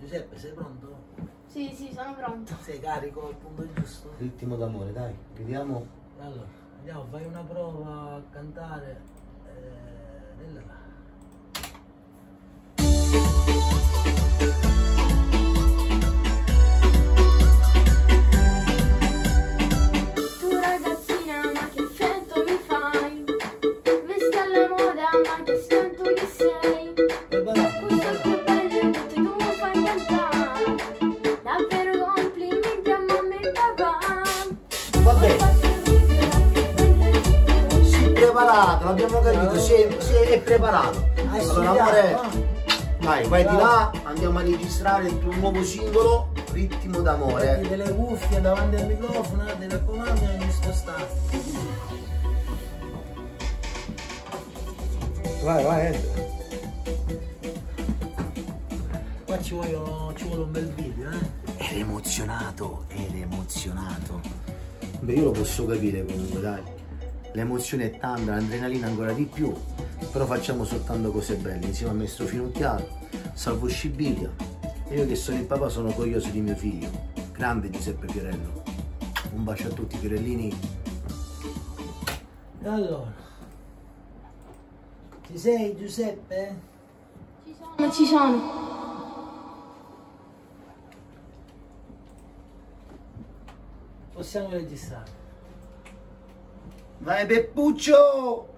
Giuseppe, sei pronto? Sì, sì, sono pronto. Sei carico al punto giusto? Ritmo d'amore, dai, vediamo. Allora, andiamo, fai una prova a cantare. Nella là. Tu ragazzina, ma che effetto mi fai? Vesti alla moda, ma che stento che sei? Questo più bello che tu mi fai cantare. Davvero complimenti a mamma e papà. Va bene. Si è preparato, l'abbiamo capito, si è preparato. Allora amore, vai di là, andiamo a registrare il tuo nuovo singolo, Ritmo d'amore. Metti delle cuffie davanti al microfono, ti raccomando, non mi spostare. Vai, entra. Qua ci vuole un bel video, Eri emozionato. Beh, io lo posso capire comunque, dai. L'emozione è tanta, l'adrenalina ancora di più. Però facciamo soltanto cose belle, insieme a Maestro Finocchiaro, Salvo Scibilia. E io che sono il papà sono curioso di mio figlio. Grande Giuseppe Fiorello. Un bacio a tutti, Fiorellini. E allora, ci sei Giuseppe? Ci sono. Possiamo registrare. Vai Peppuccio!